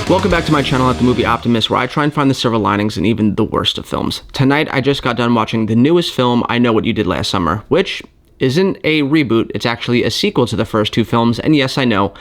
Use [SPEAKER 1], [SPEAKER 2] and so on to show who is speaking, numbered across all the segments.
[SPEAKER 1] Welcome back to my channel at The Movie Optimist, where I try and find the silver linings in even the worst of films. Tonight, I just got done watching the newest film, I Know What You Did Last Summer, which isn't a reboot, it's actually a sequel to the first two films, and yes, I know,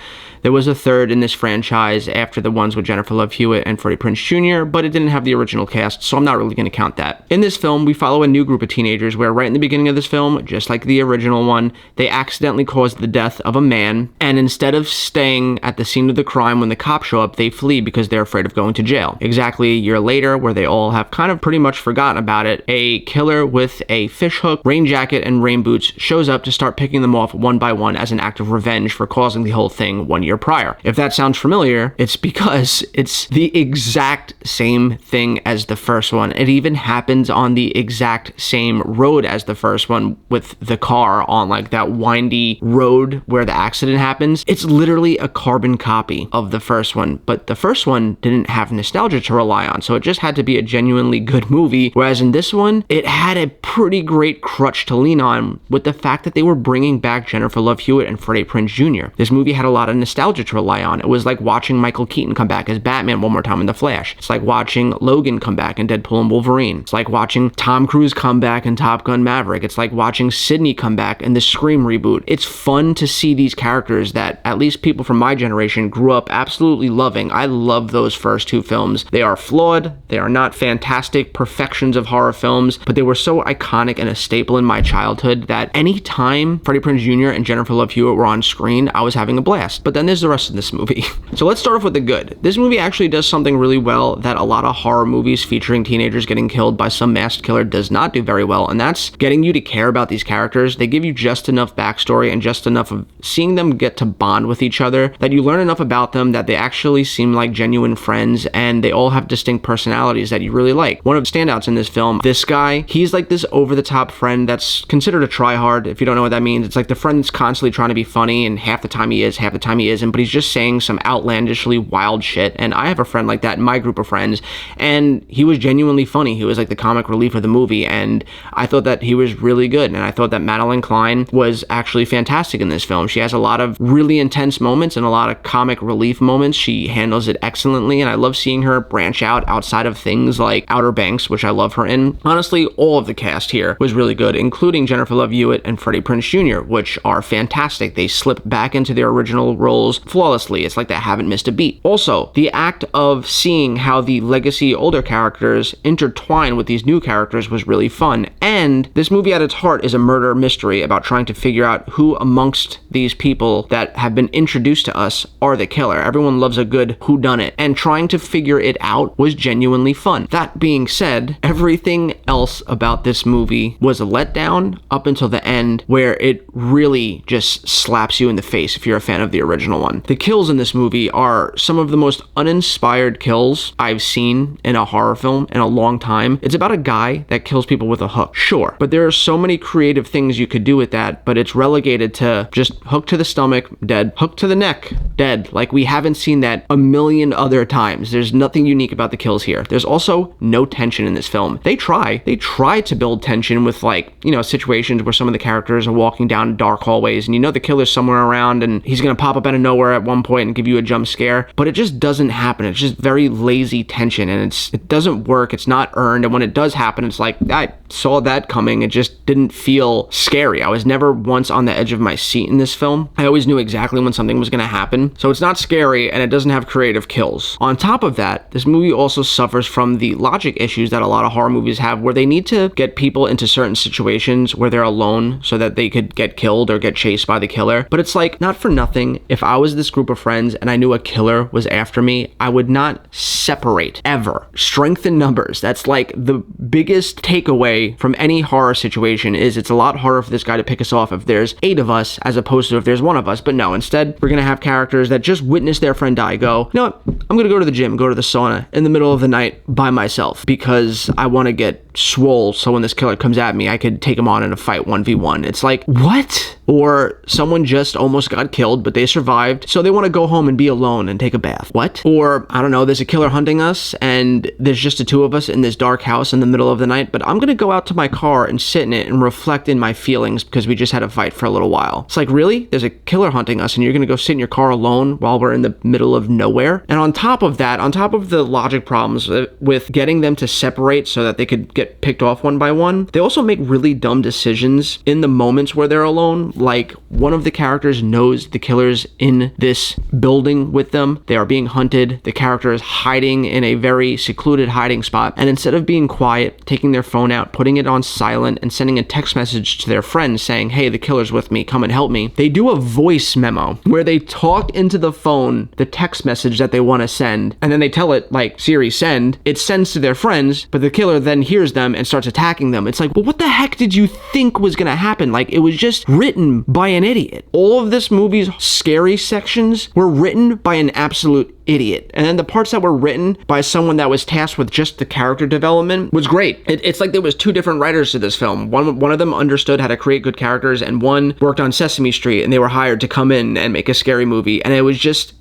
[SPEAKER 1] there was a third in this franchise after the ones with Jennifer Love Hewitt and Freddie Prinze Jr., but it didn't have the original cast, so I'm not really going to count that. In this film, we follow a new group of teenagers where right in the beginning of this film, just like the original one, they accidentally caused the death of a man, and instead of staying at the scene of the crime when the cops show up, they flee because they're afraid of going to jail. Exactly a year later, where they all have kind of pretty much forgotten about it, a killer with a fishhook, rain jacket, and rain boots shows up to start picking them off one by one as an act of revenge for causing the whole thing 1 year prior. If that sounds familiar, it's because it's the exact same thing as the first one. It even happens on the exact same road as the first one, with the car on like that windy road where the accident happens. It's literally a carbon copy of the first one, but the first one didn't have nostalgia to rely on, so it just had to be a genuinely good movie, whereas in this one, it had a pretty great crutch to lean on with the fact that they were bringing back Jennifer Love Hewitt and Freddie Prinze Jr. This movie had a lot of nostalgia to rely on. It was like watching Michael Keaton come back as Batman one more time in The Flash. It's like watching Logan come back in Deadpool and Wolverine. It's like watching Tom Cruise come back in Top Gun Maverick. It's like watching Sydney come back in the Scream reboot. It's fun to see these characters that at least people from my generation grew up absolutely loving. I love those first two films. They are flawed. They are not fantastic perfections of horror films, but they were so iconic and a staple in my childhood that anytime Freddie Prinze Jr. and Jennifer Love Hewitt were on screen, I was having a blast. But then there's the rest of this movie. So let's start off with the good. This movie actually does something really well that a lot of horror movies featuring teenagers getting killed by some masked killer does not do very well, and that's getting you to care about these characters. They give you just enough backstory and just enough of seeing them get to bond with each other that you learn enough about them that they actually seem like genuine friends, and they all have distinct personalities that you really like. One of the standouts in this film, this guy, he's like this over-the-top friend that's considered a tryhard. If you don't know what that means, it's like the friend that's constantly trying to be funny, and half the time he is, half the time he isn't, but he's just saying some outlandishly wild shit. And I have a friend like that in my group of friends, and he was genuinely funny. He was like the comic relief of the movie, and I thought that he was really good, and I thought that Madeline Klein was actually fantastic in this film. She has a lot of really intense moments and a lot of comic relief moments. She handles it excellently, and I love seeing her branch out outside of things like Outer Banks, which I love her in. Honestly, all of the cast here was really good, including Jennifer Love Hewitt and Freddie Prinze Jr., which are fantastic. They slip back into their original roles flawlessly. It's like they haven't missed a beat. Also, the act of seeing how the legacy older characters intertwine with these new characters was really fun. And this movie at its heart is a murder mystery about trying to figure out who amongst these people that have been introduced to us are the killer. Everyone loves a good whodunit, and trying to figure it out was genuinely fun. That being said, everything else about this movie was a letdown up until the end, where it really just slaps you in the face if you're a fan of the original one. The kills in this movie are some of the most uninspired kills I've seen in a horror film in a long time. It's about a guy that kills people with a hook, sure, but there are so many creative things you could do with that, but it's relegated to just hook to the stomach, dead, hook to the neck, dead. Like, we haven't seen that a million other times. There's nothing unique about the kills here. There's also no tension in this film. They try to build tension with, like, you know, situations where some of the characters are walking down dark hallways and you know the killer's somewhere around and he's gonna pop up out of nowhere at one point and give you a jump scare, but it just doesn't happen. It's just very lazy tension, and it doesn't work. It's not earned, and when it does happen, it's like, I saw that coming. It just didn't feel scary. I was never once on the edge of my seat in this film. I always knew exactly when something was gonna happen, so it's not scary, and it doesn't have creative kills. On top of that, this movie also suffers from the logic issues that a lot of horror movies have, where they need to get people into certain situations where they're alone so that they could get killed or get chased by the killer. But it's like, not for nothing, if I was this group of friends and I knew a killer was after me, I would not separate, ever. Strength in numbers. That's like the biggest takeaway from any horror situation, is it's a lot harder for this guy to pick us off if there's 8 of us as opposed to if there's 1 of us. But no, instead, we're gonna have characters that just witness their friend die, go, you know what, I'm gonna go to the gym, go to the sauna in the middle of the night by myself because I want to get swole, so when this killer comes at me, I could take him on in a fight 1v1. It's like, what? Or someone just almost got killed, but they survived, so they want to go home and be alone and take a bath. What? Or, I don't know, there's a killer hunting us, and there's just the two of us in this dark house in the middle of the night, but I'm gonna go out to my car and sit in it and reflect in my feelings because we just had a fight for a little while. It's like, really? There's a killer hunting us, and you're gonna go sit in your car alone while we're in the middle of nowhere? And on top of that, on top of the logic problems with getting them to separate so that they could get picked off one by one, they also make really dumb decisions in the moments where they're alone. Like, one of the characters knows the killer's in this building with them. They are being hunted. The character is hiding in a very secluded hiding spot, and instead of being quiet, taking their phone out, putting it on silent, and sending a text message to their friends saying, hey, the killer's with me, come and help me, they do a voice memo where they talk into the phone the text message that they want to send, and then they tell it, like, Siri, send. It sends to their friends, but the killer then hears them and starts attacking them. It's like, well, what the heck did you think was gonna happen? Like, it was just written by an idiot. All of this movie's scary sections were written by an absolute idiot. And then the parts that were written by someone that was tasked with just the character development was great. It's like there was two different writers to this film. One of them understood how to create good characters, and one worked on Sesame Street, and they were hired to come in and make a scary movie. And it was just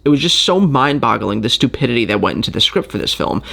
[SPEAKER 1] so mind-boggling, the stupidity that went into the script for this film.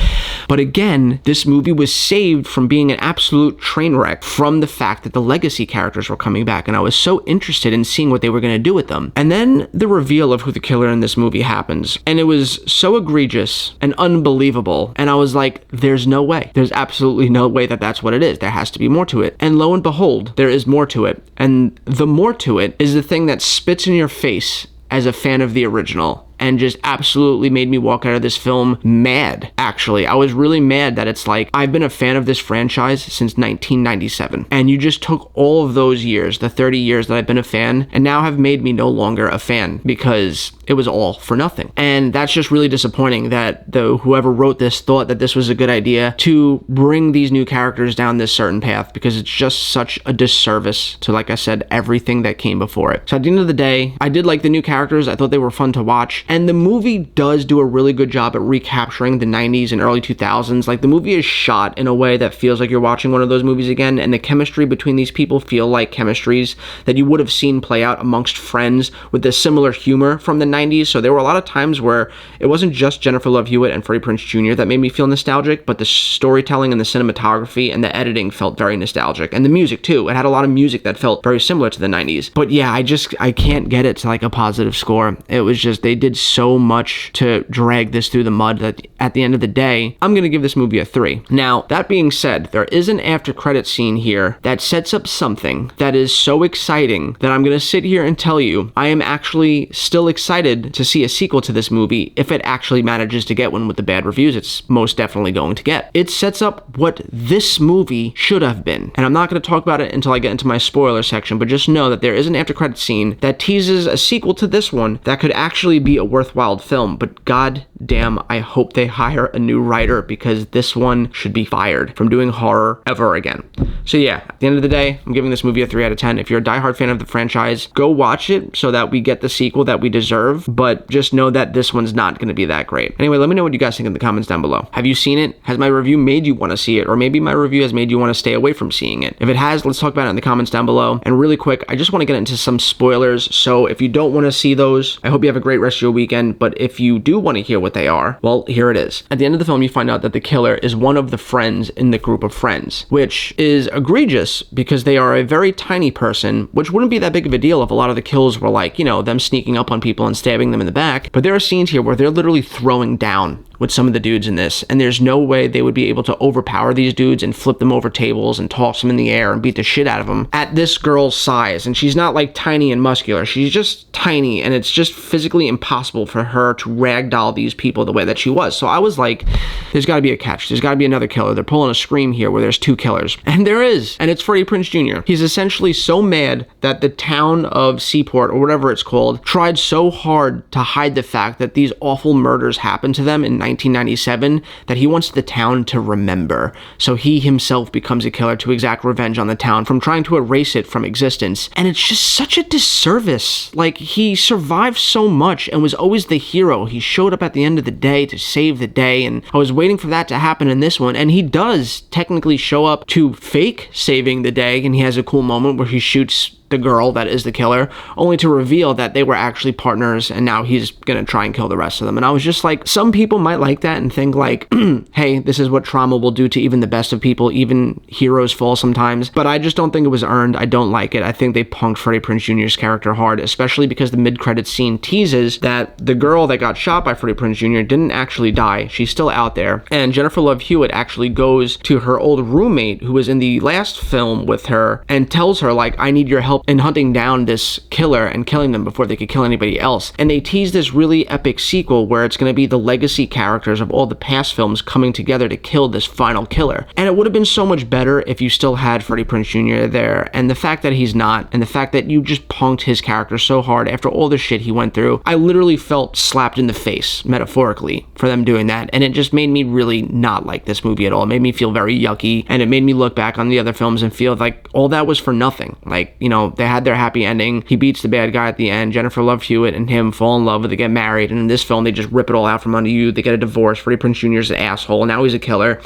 [SPEAKER 1] But again, this movie was saved from being an absolute train wreck from the fact that the legacy characters were coming back, and I was so interested in seeing what they were going to do with them. And then the reveal of who the killer in this movie happens, and it was so egregious and unbelievable, and I was like, there's no way. There's absolutely no way that that's what it is. There has to be more to it. And lo and behold, there is more to it. And the more to it is the thing that spits in your face as a fan of the original, and just absolutely made me walk out of this film mad, actually. I was really mad that it's like, I've been a fan of this franchise since 1997, and you just took all of those years, the 30 years that I've been a fan, and now have made me no longer a fan because it was all for nothing. And that's just really disappointing that whoever wrote this thought that this was a good idea to bring these new characters down this certain path, because it's just such a disservice to, like I said, everything that came before it. So at the end of the day, I did like the new characters. I thought they were fun to watch. And the movie does do a really good job at recapturing the 90s and early 2000s. Like, the movie is shot in a way that feels like you're watching one of those movies again, and the chemistry between these people feel like chemistries that you would have seen play out amongst friends with a similar humor from the 90s. So there were a lot of times where it wasn't just Jennifer Love Hewitt and Freddie Prinze Jr. that made me feel nostalgic, but the storytelling and the cinematography and the editing felt very nostalgic. And the music too. It had a lot of music that felt very similar to the 90s. But yeah, I can't get it to like a positive score. It was just, they did so much to drag this through the mud that at the end of the day, I'm going to give this movie a 3. Now, that being said, there is an after credit scene here that sets up something that is so exciting that I'm going to sit here and tell you I am actually still excited to see a sequel to this movie if it actually manages to get one with the bad reviews it's most definitely going to get. It sets up what this movie should have been. And I'm not going to talk about it until I get into my spoiler section, but just know that there is an after credit scene that teases a sequel to this one that could actually be a worthwhile film. But god damn, I hope they hire a new writer, because this one should be fired from doing horror ever again. So yeah, at the end of the day, I'm giving this movie a 3 out of 10. If you're a diehard fan of the franchise, go watch it so that we get the sequel that we deserve, but just know that this one's not going to be that great. Anyway, let me know what you guys think in the comments down below. Have you seen it? Has my review made you want to see it? Or maybe my review has made you want to stay away from seeing it? If it has, let's talk about it in the comments down below. And really quick, I just want to get into some spoilers, so if you don't want to see those, I hope you have a great rest of your weekend, but if you do want to hear what they are, well, here it is. At the end of the film, you find out that the killer is one of the friends in the group of friends, which is egregious because they are a very tiny person, which wouldn't be that big of a deal if a lot of the kills were like, you know, them sneaking up on people and stabbing them in the back. But there are scenes here where they're literally throwing down with some of the dudes in this, and there's no way they would be able to overpower these dudes and flip them over tables and toss them in the air and beat the shit out of them at this girl's size. And she's not like tiny and muscular, she's just tiny, and it's just physically impossible for her to ragdoll these people the way that she was. So I was like, there's got to be a catch, there's got to be another killer. They're pulling a Scream here where there's 2 killers, and there is, and it's Freddie Prinze Jr. He's essentially so mad that the town of Seaport, or whatever it's called, tried so hard to hide the fact that these awful murders happened to them in 1997 that he wants the town to remember. So he himself becomes a killer to exact revenge on the town from trying to erase it from existence. And it's just such a disservice. Like, he survived so much and was was always the hero. He showed up at the end of the day to save the day, and I was waiting for that to happen in this one, and he does technically show up to fake saving the day, and he has a cool moment where he shoots the girl that is the killer, only to reveal that they were actually partners, and now he's gonna try and kill the rest of them. And I was just like, some people might like that and think like, hey, this is what trauma will do to even the best of people. Even heroes fall sometimes, but I just don't think it was earned. I don't like it. I think they punked Freddie Prinze Jr.'s character hard, especially because the mid-credits scene teases that the girl that got shot by Freddie Prinze Jr. didn't actually die. She's still out there, and Jennifer Love Hewitt actually goes to her old roommate who was in the last film with her and tells her like, I need your help in hunting down this killer and killing them before they could kill anybody else. And they tease this really epic sequel where it's going to be the legacy characters of all the past films coming together to kill this final killer. And it would have been so much better if you still had Freddie Prinze Jr. there, and the fact that he's not, and the fact that you just punked his character so hard after all the shit he went through, I literally felt slapped in the face, metaphorically, for them doing that. And it just made me really not like this movie at all. It made me feel very yucky, and it made me look back on the other films and feel like all that was for nothing. Like, you know, they had their happy ending. He beats the bad guy at the end. Jennifer Love Hewitt and him fall in love, they get married, and in this film they just rip it all out from under you. They get a divorce. Freddie Prinze Jr. is an asshole. Now he's a killer.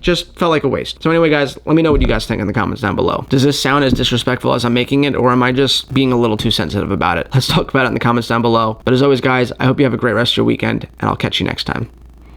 [SPEAKER 1] Just felt like a waste. So anyway, guys, let me know what you guys think in the comments down below. Does this sound as disrespectful as I'm making it, or am I just being a little too sensitive about it? Let's talk about it in the comments down below. But as always, guys, I hope you have a great rest of your weekend, and I'll catch you next time.